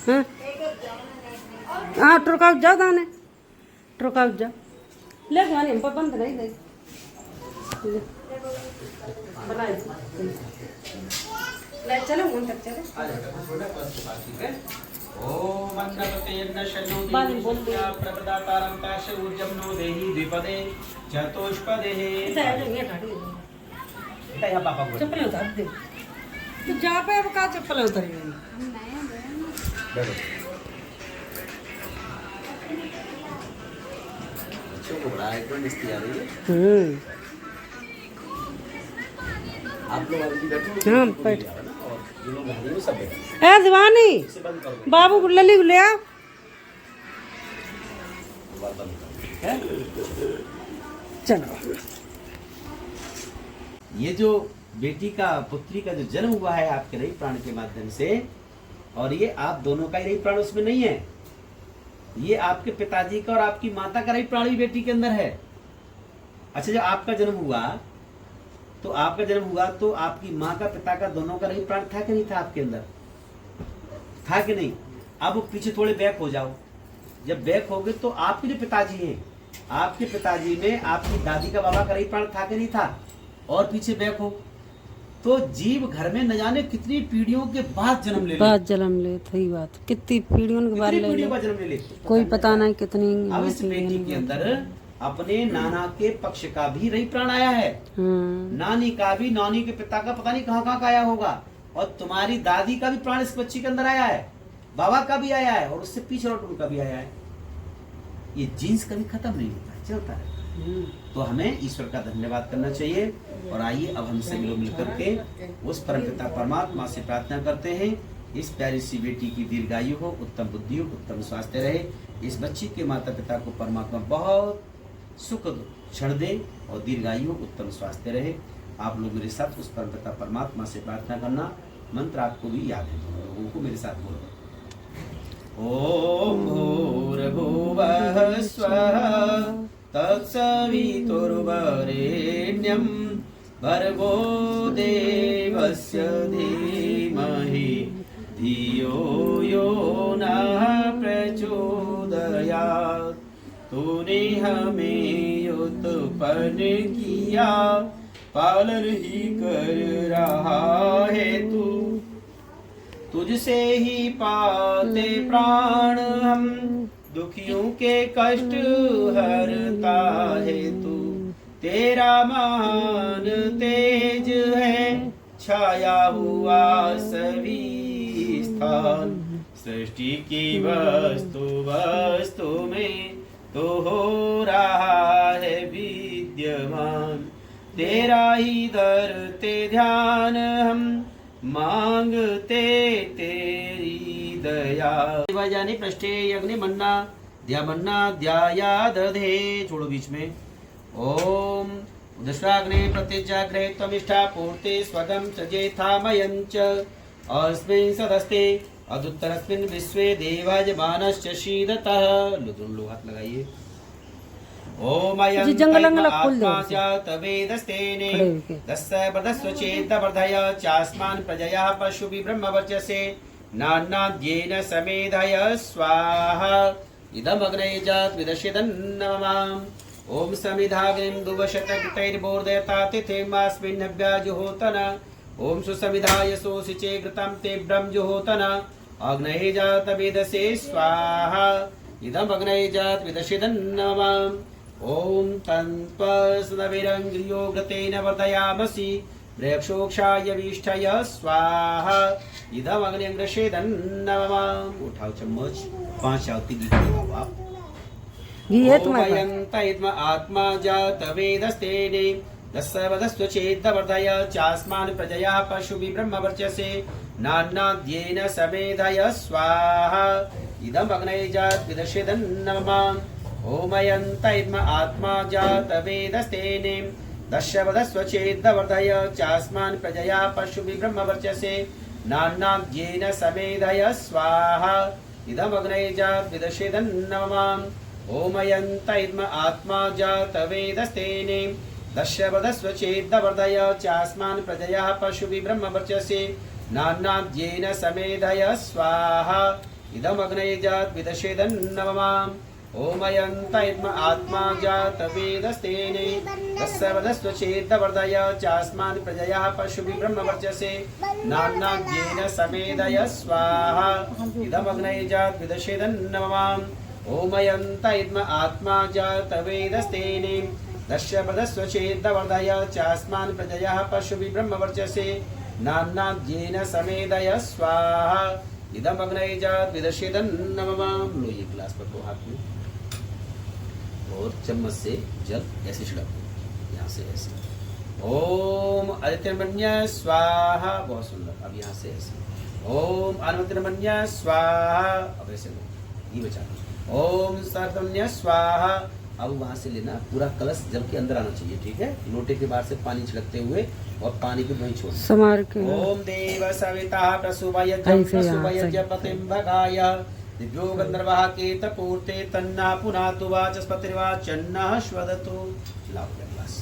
हाँ हाँ ट्रुकाउ जाओ दाने ट्रुकाउ जाओ ले गाने हम बंद नहीं दे ले चलो मन तक चले ओम अन्नपतेर्न शनो प्रप्रदातारं काश ऊर्जं नो देहि द्विपदे चतुष्पदेः या पापा को चप्पल उतार दे तो जा पे अब का चप्पल उतारी बच्चों को बड़ा एकदम मस्ती आ रही है। आप लोग अभी बैठो। हाँ बैठ और ये लोग गाड़ी में सब बैठे। ए दीवानी इसे बंद करो। बाबू को लली को ले आओ बात बंद करो। हैं? चलो ये जो बेटी का पुत्री का जो जन्म हुआ है आपके रही प्राण के माध्यम से, और ये आप दोनों का ही रही प्राण उसमें नहीं है, ये आपके पिताजी का और आपकी माता का रही प्राण भी बेटी के अंदर है। अच्छा जब आपका जन्म हुआ तो आपकी माँ का पिता का दोनों का रही प्राण था कि नहीं था आपके अंदर, था कि नहीं? अब पीछे थोड़े बैक हो जाओ। जब बैक हो गए तो आपके जो पिताजी हैं, आपके पिताजी में आपकी दादी का बाबा का रही प्राण था कि नहीं था, और पीछे बैक हो तो जीव घर में न जाने कितनी पीढ़ियों के बाद जन्म ले सही बात कितनी पीढ़ियों के बाद पीढ़ियों का जन्म ले कोई पता नहीं कितनी अब इस बेटी के अंदर अपने नाना के पक्ष का भी रही प्राण आया है, नानी का भी, नानी के पिता का पता नहीं कहाँ कहाँ का आया होगा, और तुम्हारी दादी का भी प्राण इस बच्ची के अंदर आया है, बाबा का भी आया है, और उससे पीछे उनका भी आया है। ये जीन्स कभी खत्म नहीं होता, चलता है। तो हमें ईश्वर का धन्यवाद करना चाहिए। और आइए अब हम सभी लोग मिलकर के उस परमपिता परमात्मा से प्रार्थना करते हैं, इस प्यारी सी बेटी की दीर्घायु हो, उत्तम बुद्धि हो, उत्तम स्वास्थ्य रहे, इस बच्ची के माता पिता को परमात्मा बहुत सुख क्षण दे और दीर्घायु हो, उत्तम स्वास्थ्य रहे। आप लोग मेरे साथ उस परमपिता परमात्मा से प्रार्थना करना। मंत्र आपको भी याद है, लोगों को मेरे साथ बोलो। ओम भूर्भुवः स्वः तत्सवितुर्वरेण्यं भर्गो देवस्य धीमहि धियो यो नः प्रचोदयात्। तूने हमें उत्पन्न किया, पालन ही कर रहा है तू, तुझसे ही पाते प्राण हम, दुखियों के कष्ट हरता है तू, तेरा महान तेज है छाया हुआ सभी स्थान, सृष्टि की वस्तु में तो हो रहा है विद्यमान, तेरा ही धरते ध्यान हम, मांगते तेरी दया। जाने पृष्ठे अग्नि मन्ना ध्याया दधे, छोड़ो बीच में। ओम उदस्वाग्ने प्रतिजाग्रे त्वमिष्ठा पूर्ते स्वगं सजेथामयञ्च अस्मिन् सदस्ते अदुत्तरस्मिन् विश्वे देवायमानश्च शीदतः। लो हाथ लगाइए। ओम अयं आत्मा जात वेदस्तेने दस्य वदस्व चेत वर्धय चास्मान् प्रजया पशुभि ब्रह्मवर्चसे नान्नाद्येन समेधय स्वाहा। इदम् अग्नये जात विदशिदन्नममाम्। ओम समिधाग्निं दुवशतकृतैर्बोधयता तिथिमास्मिन् नव्याजुहोतन। ओम सुसमिधाय सोऽसिचे घृतं ते ब्रह्मजुहोतन। अग्नये जात वेदसे स्वाहा। इदम् अग्नये जात विदशिदन्नममाम्। ओम तन्त्वस्नविरङ्ग्रियो घृतेन वर्धयामसि प्रेक्षोक्षाय विष्ठय स्वाहा। इदम् अग्निं रसेदन्नममाम्। उठाओ चम्मच, 5 आहुति घी लगाओ आप। ओमयन्तैत्म आत्मा जात वेदस्तेने तस्य वदस्व चेत् वर्धय चास्मान् प्रजया पशुभि ब्रह्मवर्चसे नान्नाद्येन समेधय स्वाहा। इदम् अग्नये जात विदशिदन्नममाम्। ओमयन्तैत्म आत्मा जात वेदस्तेने तस्य वदस्व चेत् वर्धय चास्मान् प्रजया पशुभि ब्रह्मवर्चसे नान्नाद्येन समेधय स्वाहा। इदम् अग्नये जात विदशिदन्नममाम्। ओमयन्तैत्म आत्मा जात वेदस्तेने दस्य वदस्व चेत् वर्धय चास्मान् प्रजया पशुभि ब्रह्मवर्चसे नान्नाद्येन समेधय स्वाहा। इदम् इदम अग्नये जात विदशेदन्नवमाम ओमयन्त इद्म आत्मा जात वेदस्तेने तस्सर्वदस्वचेतवर्धय चास्मान् प्रजया पशुभि ब्रह्मवर्चसे नान्नाद्येन समेदय स्वाहा इदम अग्नये जात विदशेदन्नवमाम ओमयन्त इद्म आत्मा जात वेदस्तेने दस्यपदस्वचेतवर्धय चास्मान् प्रजया पशुभि ब्रह्मवर्चसे नान्नाद्येन समेदय स्वाहा इदम अग्नये जात विदशेदन्नवमाम। लो ये गिलास पकड़ो हाथ में और चम्मच से जल ऐसे छिड़को, यहाँ से ऐसे। ओम आदित्यमन्य स्वाहा, बहुत सुंदर। अब यहाँ से ऐसे। ओम आदित्यमन्य स्वाहा, अब ऐसे लो, ये बचा लो। ओम सर्वमन्य स्वाहा। अब वहां से लेना, पूरा कलश जल के अंदर आना चाहिए, ठीक है। लोटे के बाहर से पानी छिड़कते हुए और पानी को वहीं छोड़ समार के। ओम देव सविता प्रसूवयज्ञ पतिं भगाय दिव्यो गंधर्वः केतपूर्ते तन्ना पुनातु वाचस्पतिर्वाचन्नः श्वदतु। लाओ ग्लास,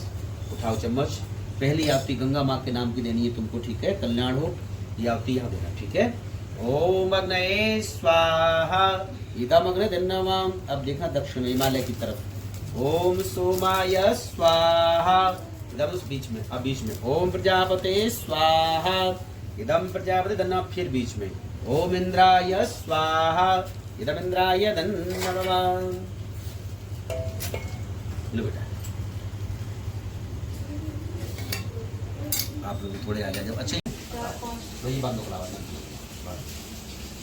उठाओ चम्मच। पहली आरती गंगा माँ के नाम की देनी है तुमको, ठीक है। कल्याण हो, ये आरती यहाँ देना, ठीक है। ओम अग्नये स्वाहा इदम अग्ने दन्नवाम। अब देखना दक्षिण हिमालय की तरफ। ओम सोमाय स्वाहा इदम, उस बीच में, अब बीच में। ओम प्रजापते स्वाहा इदम प्रजापति दन्ना, फिर बीच में। ओम इंद्राय स्वाहा इदम इंद्राय दन्नवाम। लो बेटा, आप लोग थोड़े आ जाओ। अच्छा तो ये बंद हो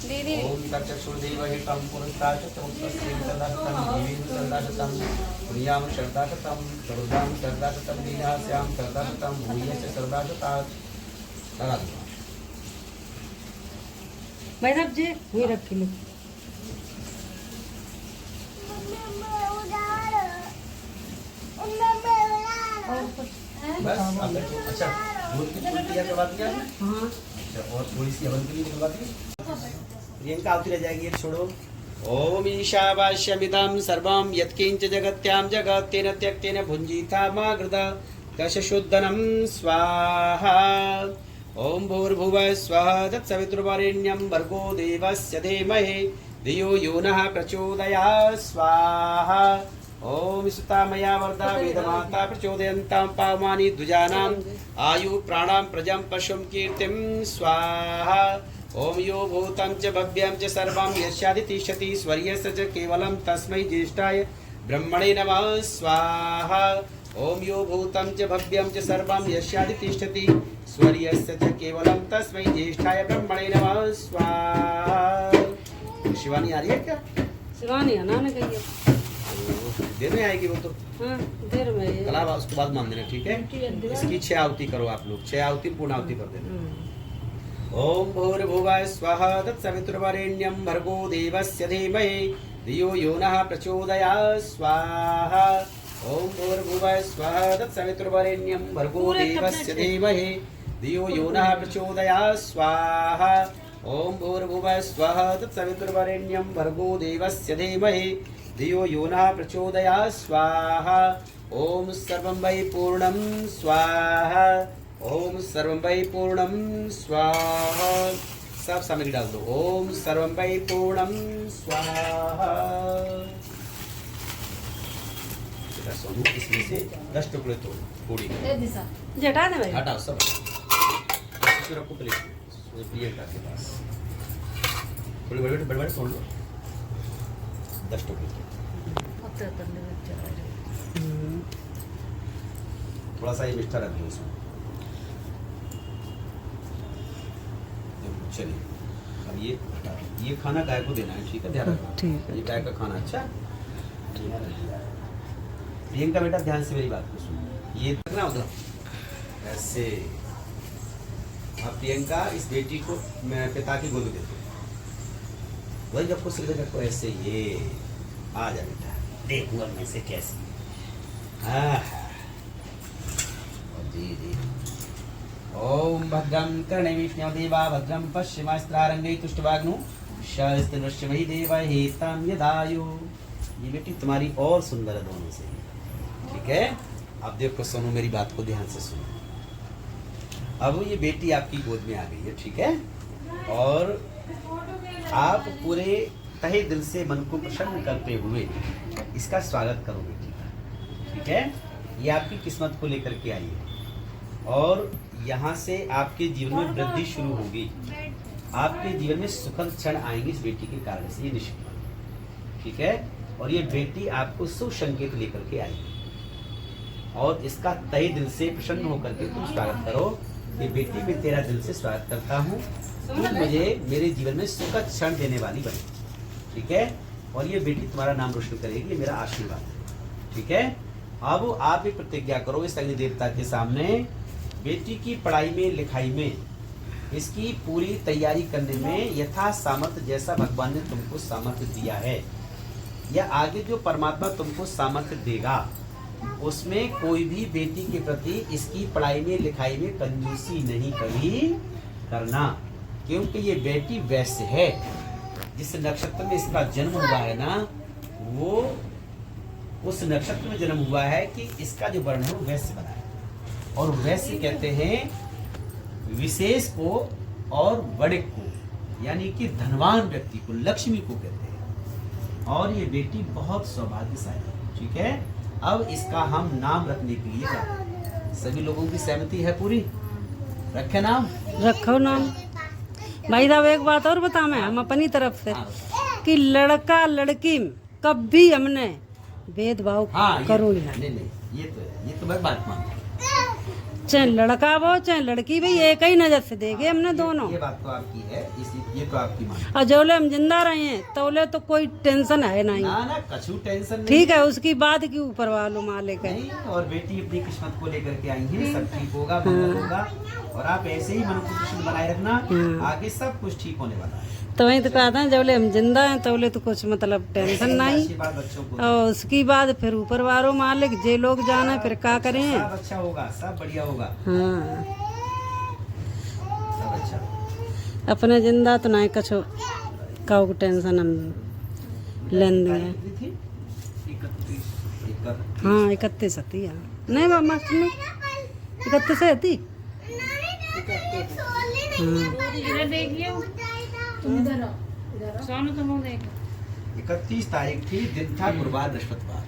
दीदी। ओम तक्षुर्देवहितं पुरस्ताशतं तस्मै सदाशतं जीवेन सदाशतं पुण्यां शरदाशतं सर्वदां शरदाशतं लीलास्यां शरदाशतं भूयस्य शरदाशतात्। लगा दो भाई साहब जी, वही रख के लो। बस अब देखो। अच्छा, दूध की फूल तैयार करवा दिया आपने? हाँ। अच्छा, और थोड़ी सी हवन के लिए करवा दी। प्रियंका आती रह जाएगी, ये छोड़ो। ओम ईशावास्यमिदं सर्वं यत्किंच जगत्यां जगत् तेन त्यक्तेन भुञ्जीता मा घृता दशशुद्धनं स्वाहा। ओम भूर्भुवः स्वः तत्सवितुर्वरेण्यं भर्गो देवस्य धीमहि धियो यो नः प्रचोदयात् स्वाहा। ओम सुतामया वरदा वेदमाता प्रचोदयन्तां पावमानि द्विजानाम् आयु प्राणां प्रजं पशुं कीर्तिं स्वाहा। ओम यो भूतं च भव्यं च सर्वं यस्यादितिष्ठति स्वर्यस्य च केवलं तस्मै ज्येष्ठाय ब्रह्मणे नमः स्वाहा। ओम यो भूतं च भव्यं च सर्वं यस्यादितिष्ठति स्वर्यस्य च केवलं तस्मै ज्येष्ठाय ब्रह्मणे नमः स्वाहा। शिवानी आ रही है क्या? शिवानी आना ने कही है। देर में आएगी वो तो। हाँ, देर में। कल उसके बाद मान देना, ठीक है। इसकी 6 आहुति करो आप लोग, 6 आहुति पूर्ण आहुति कर देना। ओम भूर्भुवः स्वः तत्सवितुर्वरेण्यं भर्गो देवस्य धीमहि धियो यो नः प्रचोदयात् स्वाहा। ओम भूर्भुवः स्वः तत्सवितुर्वरेण्यं भर्गो देवस्य धीमहि धियो यो नः प्रचोदयात् स्वाहा। ओम भूर्भुवः स्वः तत्सवितुर्वरेण्यं भर्गो देवस्य धीमहि धियो यो नः प्रचोदयात् स्वाहा। ओम सर्वं वै पूर्णं स्वाहा। ओम सर्वं वै पूर्णं स्वाहा। सब सामग्री डाल दो। ओम सर्वं वै पूर्णं स्वाहा। सोनू, इसमें से 10 टुकड़े तोड़ पूरी जटा दे भाई, हटाओ सब, रखो प्लेट में प्रियंका के पास। थोड़ी बड़े बड़े तोड़ लो, 10 टुकड़े थोड़ा सा ये मिठा रख दो उसमें। चलिए अब ये हटा, ये खाना गाय को देना है, ठीक है, ध्यान रखना। ठीक है। ये गाय का खाना। अच्छा प्रियंका बेटा ध्यान से मेरी बात को सुनो, ये देखना उधर ऐसे। अब प्रियंका इस बेटी को मैं पिता की गोद में देती हूँ, वही जब को सीधे रखो ऐसे। ये आ जा बेटा, देखूंगा मैं से कैसे। ओम भद्रं कर्णेमिष्ण्यो देवा भद्रं पश्चिमास्त्रारंगै तुष्टवाग्नु शस्त्रवश्यमहि देवहितं यदायु। ये बेटी तुम्हारी और सुंदर है दोनों से, ठीक है। अब देखो सोनू, मेरी बात को ध्यान से सुनो। अब ये बेटी आपकी गोद में आ गई है, ठीक है। और आप पूरे तहे दिल से मन को प्रसन्न करते हुए इसका स्वागत करो बेटी का, ठीक है। ये आपकी किस्मत को लेकर के आई है और यहाँ से आपके जीवन में वृद्धि शुरू होगी। आपके जीवन में सुखद क्षण आएंगे इस बेटी के कारण से, ये निश्चित, ठीक है। और ये बेटी आपको शुभ संकेत लेकर के आएगी और इसका तहे दिल से प्रसन्न होकर के तुम स्वागत करो। ये बेटी मैं तेरा दिल से स्वागत करता हूँ, तुम मुझे मेरे जीवन में सुखद क्षण देने वाली बनी, ठीक है। और ये बेटी तुम्हारा नाम रोशन करेगी, ये मेरा आशीर्वाद है, ठीक है। अब आप एक प्रतिज्ञा करो इस अग्नि देवता के सामने, बेटी की पढ़ाई में लिखाई में इसकी पूरी तैयारी करने में यथा सामर्थ्य जैसा भगवान ने तुमको सामर्थ्य दिया है या आगे जो परमात्मा तुमको सामर्थ्य देगा उसमें कोई भी बेटी के प्रति इसकी पढ़ाई में लिखाई में कंजूसी नहीं कभी करना, क्योंकि ये बेटी वैश्य है। जिस नक्षत्र में इसका जन्म हुआ है ना, वो उस नक्षत्र में जन्म हुआ है कि इसका जो वर्ण है वो वैश्य बना है। और वैश्य कहते हैं विशेष को और बड़े को, यानी कि धनवान व्यक्ति को, लक्ष्मी को कहते हैं। और ये बेटी बहुत सौभाग्यशाली है, ठीक है। अब इसका हम नाम रखने के लिए जा रहे हैं। सभी लोगों की सहमति है पूरी? रखे नाम? रखो नाम। भाई साहब एक बात और बता, मैं हम अपनी तरफ से कि लड़का लड़की कभी हमने भेदभाव करो ही ना। नहीं, ये तो मैं बात मानता हूँ। चाहे लड़का वो चाहे लड़की, भाई एक ही नजर से देखे हमने दोनों। ये बात तो आपकी है, ये तो आपकी मान। और जोले हम जिंदा रहे हैं तोले तो कोई टेंशन है नहीं। ना कछु टेंशन नहीं, ठीक है। उसकी बात की ऊपर वालों मालिक है। और बेटी अपनी किस्मत को लेकर के आई है, सब ठीक होगा, मंगल होगा। और आप ऐसे ही मन को प्रसन्न बनाए रखना, आगे सब कुछ ठीक होने वाला है। तो वही तो कहते हैं जोले हम जिंदा हैं तोले तो कुछ मतलब टेंशन नहीं। और उसकी बाद फिर ऊपर वालों मालिक जे लोग जाना फिर क्या करें। सब अच्छा होगा, सब बढ़िया होगा। हाँ, सब अच्छा। अपने जिंदा तो नहीं कछो का टेंशन हम लेन दें। हाँ 31 थी। नहीं बाबा मास्टर ने 31 है थी। हाँ 31 तारीख थी, दिन था गुरुवार बृहस्पतिवार।